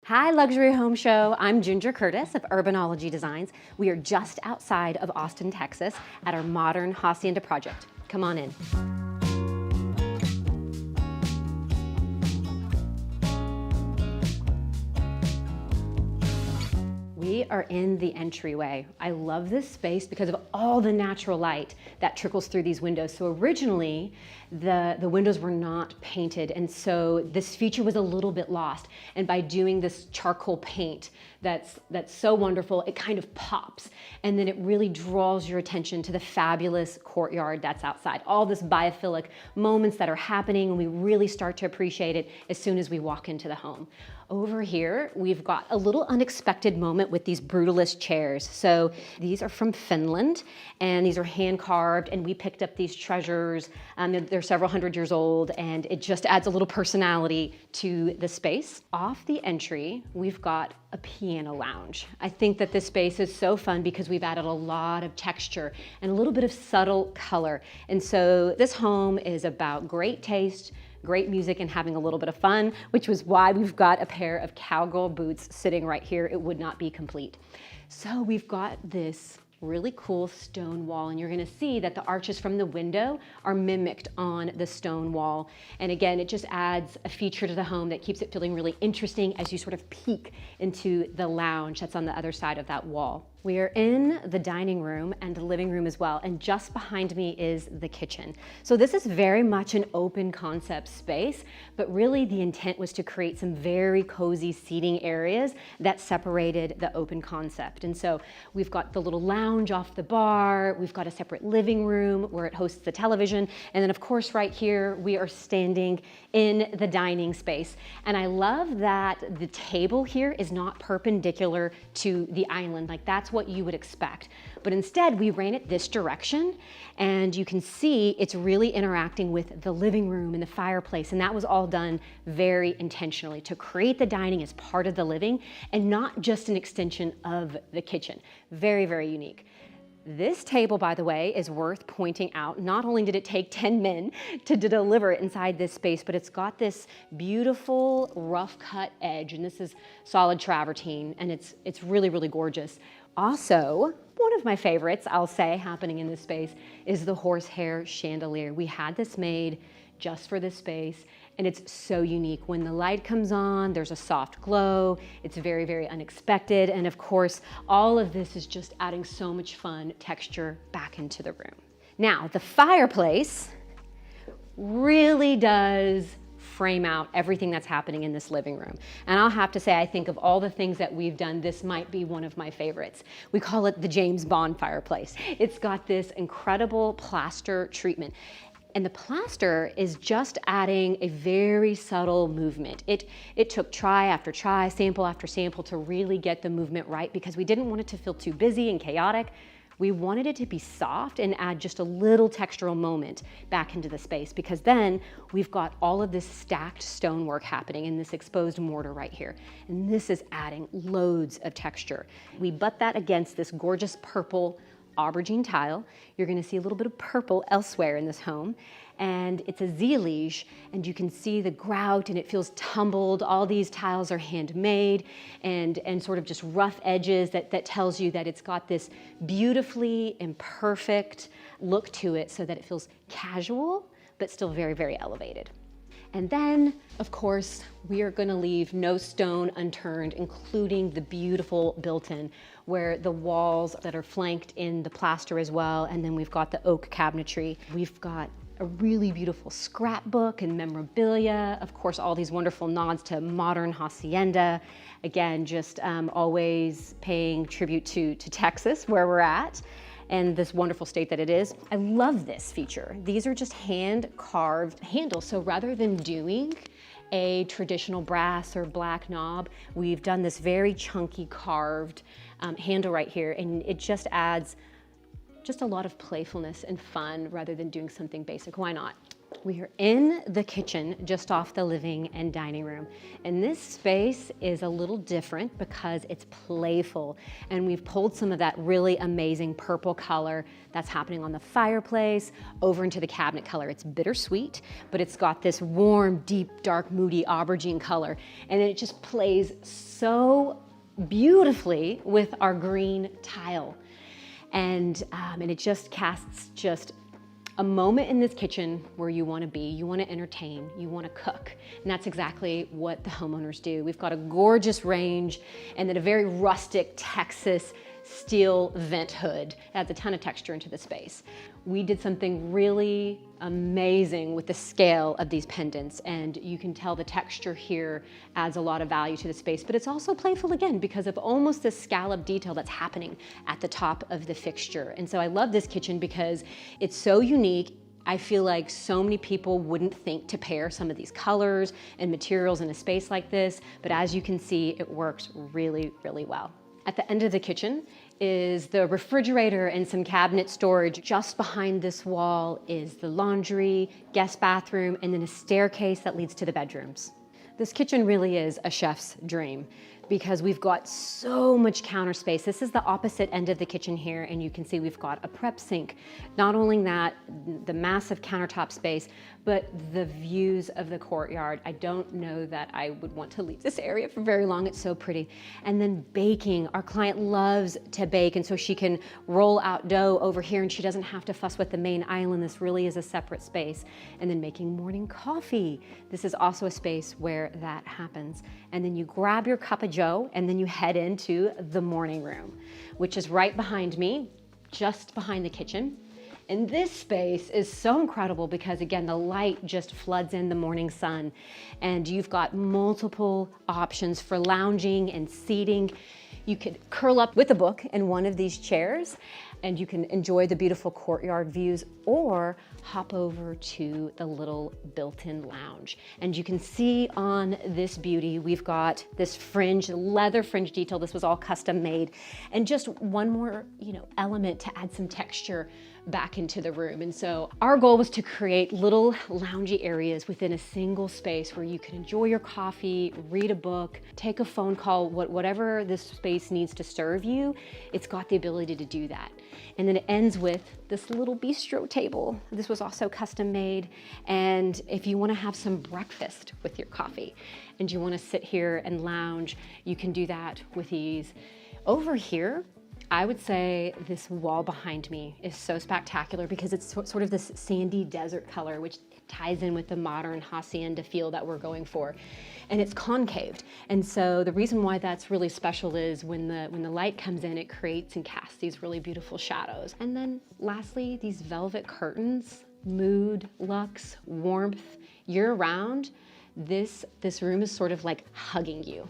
Hi, Luxury Home Show. I'm Ginger Curtis of Urbanology Designs. We are just outside of Austin, Texas at our modern Hacienda project. Come on in. We are in the entryway. I love this space because of all the natural light that trickles through these windows. So originally, the windows were not painted, and so this feature was a little bit lost. And by doing this charcoal paint that's so wonderful, it kind of pops, and then it really draws your attention to the fabulous courtyard that's outside. All this biophilic moments that are happening, and we really start to appreciate it as soon as we walk into the home. Over here, we've got a little unexpected moment with these brutalist chairs. So these are from Finland, and these are hand carved, and we picked up these treasures. They're several hundred years old, and it just adds a little personality to the space. Off the entry, we've got a piano lounge. I think that this space is so fun because we've added a lot of texture and a little bit of subtle color. And so this home is about great taste, great music, and having a little bit of fun, which was why we've got a pair of cowgirl boots sitting right here. It would not be complete. So we've got this really cool stone wall, and you're gonna see that the arches from the window are mimicked on the stone wall. And again, it just adds a feature to the home that keeps it feeling really interesting as you sort of peek into the lounge that's on the other side of that wall. We are in the dining room and the living room as well, and just behind me is the kitchen. So this is very much an open concept space, but really the intent was to create some very cozy seating areas that separated the open concept. And so we've got the little lounge off the bar, we've got a separate living room where it hosts the television, and then of course right here we are standing in the dining space. And I love that the table here is not perpendicular to the island, like that's what you would expect. But instead, we ran it this direction, and you can see it's really interacting with the living room and the fireplace, and that was all done very intentionally to create the dining as part of the living and not just an extension of the kitchen. Very, very unique. This table, by the way, is worth pointing out. Not only did it take 10 men to deliver it inside this space, but it's got this beautiful rough cut edge, and this is solid travertine, and it's really, really gorgeous. Also, one of my favorites, I'll say, happening in this space is the horsehair chandelier. We had this made just for this space, and it's so unique. When the light comes on, there's a soft glow. It's very, very unexpected. And of course, all of this is just adding so much fun texture back into the room. Now, the fireplace really does frame out everything that's happening in this living room. And I'll have to say, I think of all the things that we've done, this might be one of my favorites. We call it the James Bond fireplace. It's got this incredible plaster treatment. And the plaster is just adding a very subtle movement. It took try after try, sample after sample to really get the movement right because we didn't want it to feel too busy and chaotic. We wanted it to be soft and add just a little textural moment back into the space because then we've got all of this stacked stonework happening in this exposed mortar right here. And this is adding loads of texture. We butt that against this gorgeous purple aubergine tile. You're gonna see a little bit of purple elsewhere in this home. And it's a zielige, and you can see the grout, and it feels tumbled. All these tiles are handmade and sort of just rough edges that tells you that it's got this beautifully imperfect look to it so that it feels casual, but still very, very elevated. And then, of course, we are gonna leave no stone unturned, including the beautiful built-in, where the walls that are flanked in the plaster as well, and then we've got the oak cabinetry. We've got a really beautiful scrapbook and memorabilia. Of course, all these wonderful nods to modern hacienda. Again, just always paying tribute to Texas, where we're at, and this wonderful state that it is. I love this feature. These are just hand-carved handles. So rather than doing a traditional brass or black knob, we've done this very chunky carved handle right here, and it just adds just a lot of playfulness and fun rather than doing something basic. Why not? We are in the kitchen just off the living and dining room. And this space is a little different because it's playful. And we've pulled some of that really amazing purple color that's happening on the fireplace over into the cabinet color. It's bittersweet, but it's got this warm, deep, dark, moody aubergine color. And it just plays so beautifully with our green tile. And it just casts just a moment in this kitchen where you want to be, you want to entertain, you want to cook. And that's exactly what the homeowners do. We've got a gorgeous range and then a very rustic Texas steel vent hood. It adds a ton of texture into the space. We did something really amazing with the scale of these pendants, and you can tell the texture here adds a lot of value to the space, but it's also playful again because of almost this scallop detail that's happening at the top of the fixture. And so I love this kitchen because it's so unique. I feel like so many people wouldn't think to pair some of these colors and materials in a space like this, but as you can see, it works really, really well. At the end of the kitchen is the refrigerator and some cabinet storage. Just behind this wall is the laundry, guest bathroom, and then a staircase that leads to the bedrooms. This kitchen really is a chef's dream because we've got so much counter space. This is the opposite end of the kitchen here, and you can see we've got a prep sink. Not only that, the massive countertop space, but the views of the courtyard. I don't know that I would want to leave this area for very long. It's so pretty. And then baking. Our client loves to bake, and so she can roll out dough over here, and she doesn't have to fuss with the main island. This really is a separate space. And then making morning coffee. This is also a space where that happens. And then you grab your cup of joe, and then you head into the morning room, which is right behind me, just behind the kitchen. And this space is so incredible because, again, the light just floods in the morning sun, and you've got multiple options for lounging and seating. You could curl up with a book in one of these chairs, and you can enjoy the beautiful courtyard views, or hop over to the little built-in lounge. And you can see on this beauty, we've got this fringe, leather fringe detail. This was all custom made. And just one more, element to add some texture back into the room. And so our goal was to create little loungy areas within a single space where you can enjoy your coffee, read a book, take a phone call, whatever this space needs to serve you, it's got the ability to do that. And then it ends with this little bistro table. This was also custom made. And if you want to have some breakfast with your coffee and you want to sit here and lounge, you can do that with ease. Over here, I would say this wall behind me is so spectacular because it's sort of this sandy desert color, which ties in with the modern Hacienda feel that we're going for. And it's concaved. And so the reason why that's really special is when the light comes in, it creates and casts these really beautiful shadows. And then lastly, these velvet curtains, mood, luxe, warmth, year round, this room is sort of like hugging you.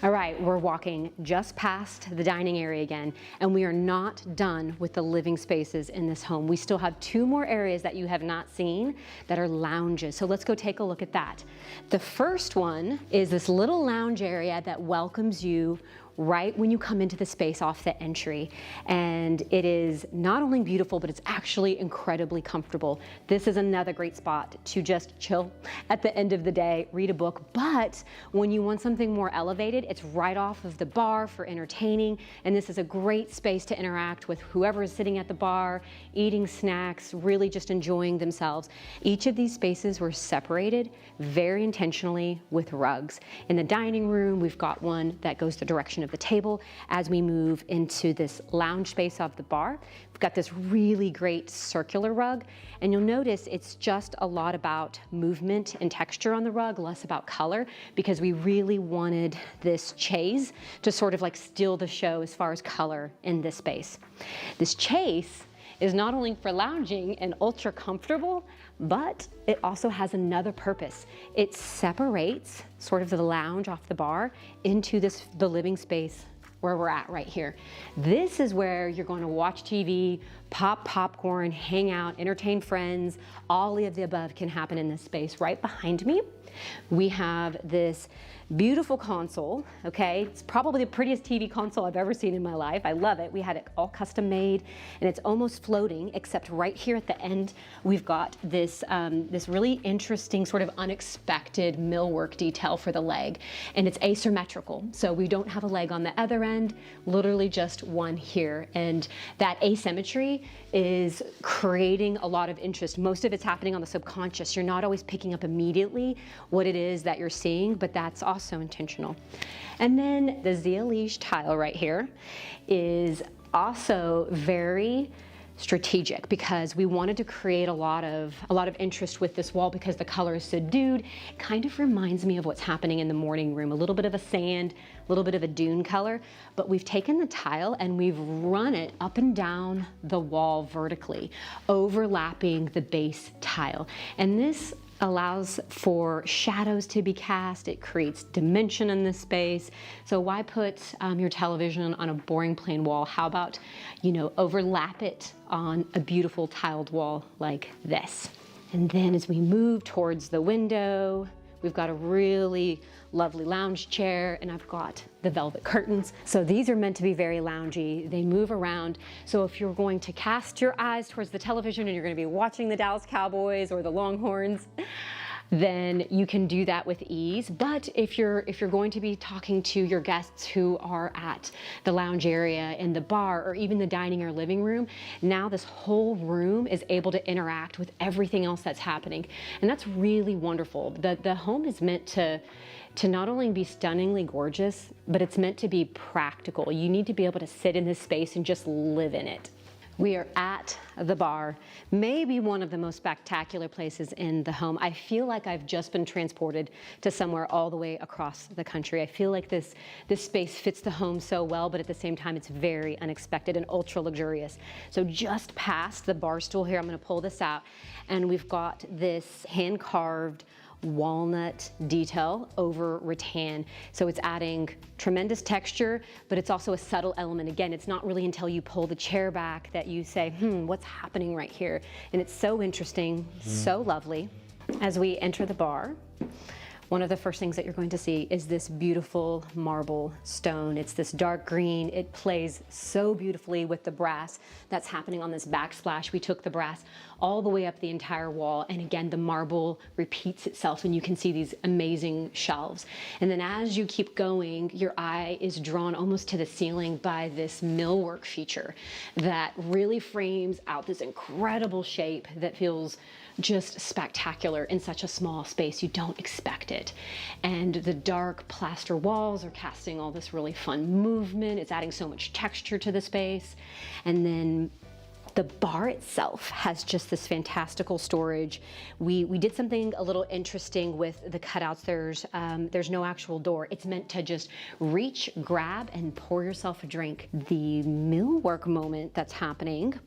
All right, we're walking just past the dining area again, and we are not done with the living spaces in this home. We still have two more areas that you have not seen that are lounges. So let's go take a look at that. The first one is this little lounge area that welcomes you right when you come into the space off the entry. And it is not only beautiful, but it's actually incredibly comfortable. This is another great spot to just chill at the end of the day, read a book. But when you want something more elevated, it's right off of the bar for entertaining. And this is a great space to interact with whoever is sitting at the bar, eating snacks, really just enjoying themselves. Each of these spaces were separated very intentionally with rugs. In the dining room, we've got one that goes the direction of the table. As we move into this lounge space of the bar, we've got this really great circular rug, and you'll notice it's just a lot about movement and texture on the rug, less about color, because we really wanted this chase to sort of like steal the show as far as color in this space. This chase is not only for lounging and ultra comfortable, but it also has another purpose. It separates sort of the lounge off the bar into the living space where we're at right here. This is where you're going to watch TV, pop popcorn, hang out, entertain friends. All of the above can happen in this space. Right behind me, we have this Beautiful console, okay? It's probably the prettiest TV console I've ever seen in my life. I love it. We had it all custom made, and it's almost floating, except right here at the end, we've got this, this really interesting sort of unexpected millwork detail for the leg, and it's asymmetrical. So we don't have a leg on the other end, literally just one here. And that asymmetry is creating a lot of interest. Most of it's happening on the subconscious. You're not always picking up immediately what it is that you're seeing, but that's also intentional. And then the Zia Liege tile right here is also very strategic because we wanted to create a lot of interest with this wall because the color is subdued. It kind of reminds me of what's happening in the morning room, a little bit of a sand, a little bit of a dune color, but we've taken the tile and we've run it up and down the wall vertically, overlapping the base tile. And this allows for shadows to be cast. It creates dimension in this space. So why put your television on a boring plain wall? How about, you know, overlap it on a beautiful tiled wall like this? And then as we move towards the window, we've got a really lovely lounge chair, and I've got the velvet curtains. So these are meant to be very loungy. They move around. So if you're going to cast your eyes towards the television and you're going to be watching the Dallas Cowboys or the Longhorns, then you can do that with ease. But if you're going to be talking to your guests who are at the lounge area in the bar or even the dining or living room, now this whole room is able to interact with everything else that's happening. And that's really wonderful. The home is meant to not only be stunningly gorgeous, but it's meant to be practical. You need to be able to sit in this space and just live in it. We are at the bar, maybe one of the most spectacular places in the home. I feel like I've just been transported to somewhere all the way across the country. I feel like this space fits the home so well, but at the same time, it's very unexpected and ultra luxurious. So just past the bar stool here, I'm gonna pull this out, and we've got this hand-carved walnut detail over rattan. So it's adding tremendous texture, but it's also a subtle element. Again, it's not really until you pull the chair back that you say, what's happening right here? And it's so interesting, so lovely. As we enter the bar, one of the first things that you're going to see is this beautiful marble stone. It's this dark green. It plays so beautifully with the brass that's happening on this backsplash. We took the brass all the way up the entire wall, and again, the marble repeats itself, and you can see these amazing shelves. And then as you keep going, your eye is drawn almost to the ceiling by this millwork feature that really frames out this incredible shape that feels just spectacular in such a small space. You don't expect it. And the dark plaster walls are casting all this really fun movement. It's adding so much texture to the space. And then the bar itself has just this fantastical storage. We did something a little interesting with the cutouts. There's no actual door. It's meant to just reach, grab, and pour yourself a drink. The millwork moment that's happening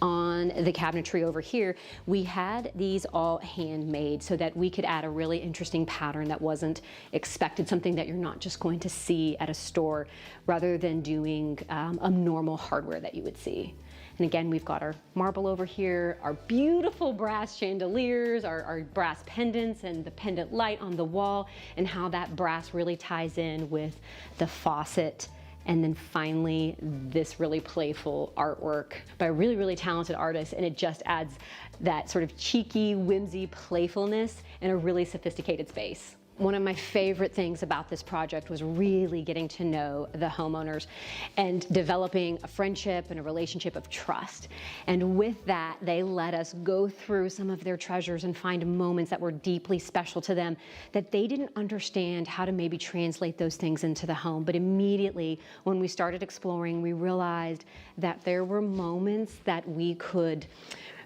on the cabinetry over here, we had these all handmade so that we could add a really interesting pattern that wasn't expected, something that you're not just going to see at a store, rather than doing a normal hardware that you would see. And again, we've got our marble over here, our beautiful brass chandeliers, our brass pendants, and the pendant light on the wall, and how that brass really ties in with the faucet. And then finally, this really playful artwork by a really, really talented artist, and it just adds that sort of cheeky, whimsy playfulness in a really sophisticated space. One of my favorite things about this project was really getting to know the homeowners and developing a friendship and a relationship of trust. And with that, they let us go through some of their treasures and find moments that were deeply special to them that they didn't understand how to maybe translate those things into the home. But immediately, when we started exploring, we realized that there were moments that we could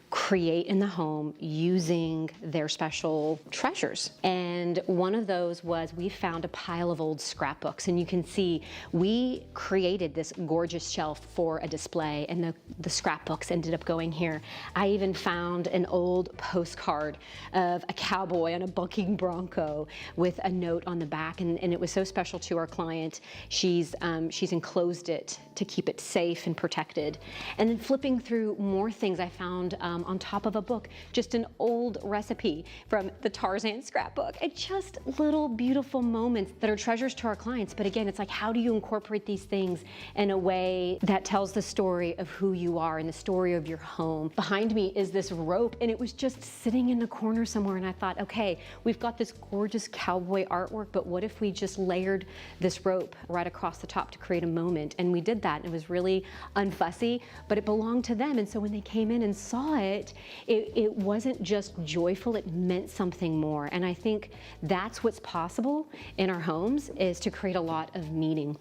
create in the home using their special treasures. And one of those was we found a pile of old scrapbooks, and you can see we created this gorgeous shelf for a display, and the scrapbooks ended up going here. I even found an old postcard of a cowboy on a bucking bronco with a note on the back, and it was so special to our client. She's enclosed it to keep it safe and protected. And then flipping through more things, I found from on top of a book, just an old recipe from the Tarzan scrapbook. And just little beautiful moments that are treasures to our clients. But again, it's like, how do you incorporate these things in a way that tells the story of who you are and the story of your home? Behind me is this rope, and it was just sitting in the corner somewhere, and I thought, okay, we've got this gorgeous cowboy artwork, but what if we just layered this rope right across the top to create a moment? And we did that, and it was really unfussy, but it belonged to them. And so when they came in and saw it, it wasn't just joyful, it meant something more. And I think that's what's possible in our homes, is to create a lot of meaning.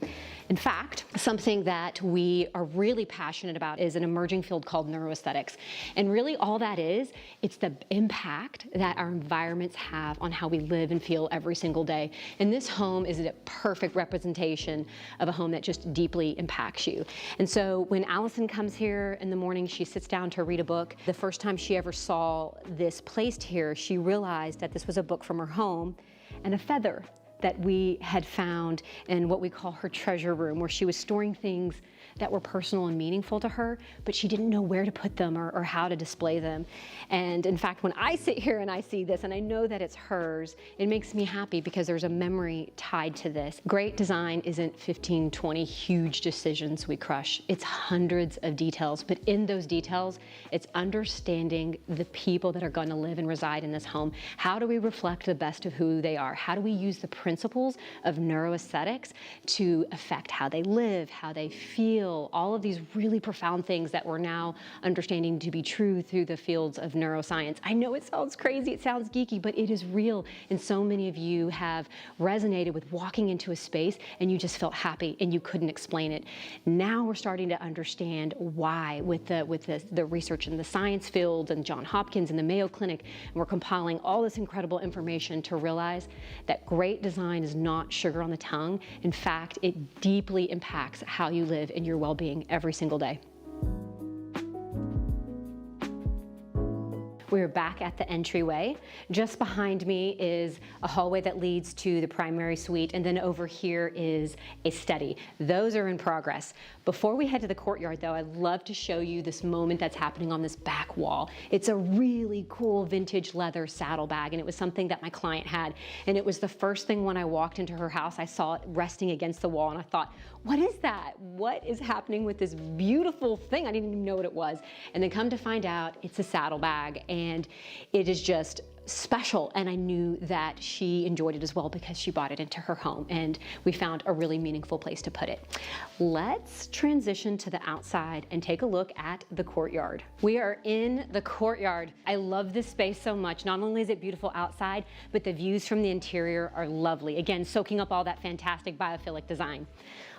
In fact, something that we are really passionate about is an emerging field called neuroaesthetics. And really all that is, it's the impact that our environments have on how we live and feel every single day. And this home is a perfect representation of a home that just deeply impacts you. And so when Allison comes here in the morning, she sits down to read a book. The first time she ever saw this placed here, she realized that this was a book from her home and a feather that we had found in what we call her treasure room, where she was storing things that were personal and meaningful to her, but she didn't know where to put them or how to display them. And in fact, when I sit here and I see this and I know that it's hers, it makes me happy because there's a memory tied to this. Great design isn't 15, 20 huge decisions we crush. It's hundreds of details, but in those details, it's understanding the people that are gonna live and reside in this home. How do we reflect the best of who they are? How do we use the principles of neuroaesthetics to affect how they live, how they feel, all of these really profound things that we're now understanding to be true through the fields of neuroscience. I know it sounds crazy, it sounds geeky, but it is real. And so many of you have resonated with walking into a space and you just felt happy and you couldn't explain it. Now we're starting to understand why with the research in the science field and Johns Hopkins and the Mayo Clinic. And we're compiling all this incredible information to realize that great design is not sugar on the tongue. In fact, it deeply impacts how you live and your well-being every single day. We're back at the entryway. Just behind me is a hallway that leads to the primary suite, and then over here is a study. Those are in progress. Before we head to the courtyard though, I'd love to show you this moment that's happening on this back wall. It's a really cool vintage leather saddlebag, and it was something that my client had. And it was the first thing when I walked into her house, I saw it resting against the wall, and I thought, what is that? What is happening with this beautiful thing? I didn't even know what it was. And then come to find out, it's a saddlebag. And it is just special, and I knew that she enjoyed it as well because she brought it into her home, and we found a really meaningful place to put it. Let's transition to the outside and take a look at the courtyard. We are in the courtyard. I love this space so much. Not only is it beautiful outside, but the views from the interior are lovely. Again, soaking up all that fantastic biophilic design.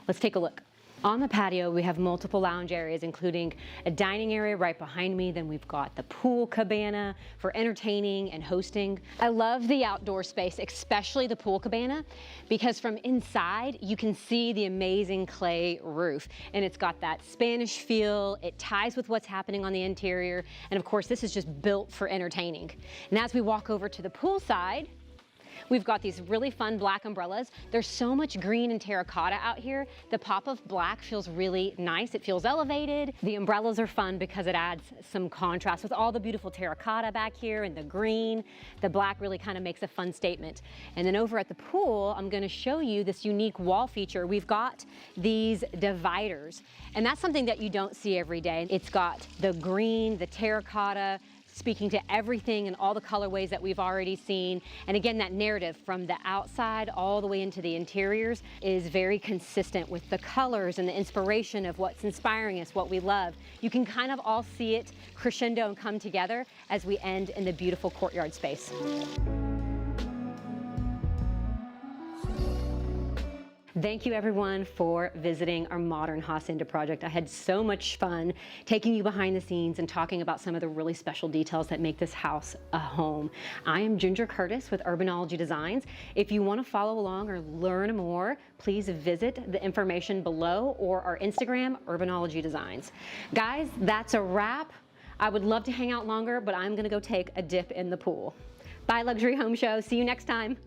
Let's take a look. On the patio, we have multiple lounge areas, including a dining area right behind me. Then we've got the pool cabana for entertaining and hosting. I love the outdoor space, especially the pool cabana, because from inside, you can see the amazing clay roof. And it's got that Spanish feel. It ties with what's happening on the interior. And of course, this is just built for entertaining. And as we walk over to the pool side, we've got these really fun black umbrellas. There's so much green and terracotta out here. The pop of black feels really nice. It feels elevated. The umbrellas are fun because it adds some contrast with all the beautiful terracotta back here and the green. The black really kind of makes a fun statement. And then over at the pool, I'm gonna show you this unique wall feature. We've got these dividers, and that's something that you don't see every day. It's got the green, the terracotta, speaking to everything and all the colorways that we've already seen. And again, that narrative from the outside all the way into the interiors is very consistent with the colors and the inspiration of what's inspiring us, what we love. You can kind of all see it crescendo and come together as we end in the beautiful courtyard space. Thank you everyone for visiting our modern Hacienda project. I had so much fun taking you behind the scenes and talking about some of the really special details that make this house a home. I am Ginger Curtis with Urbanology Designs. If you want to follow along or learn more, please visit the information below or our Instagram, Urbanology Designs. Guys, that's a wrap. I would love to hang out longer, but I'm gonna go take a dip in the pool. Bye, Luxury Home Show. See you next time.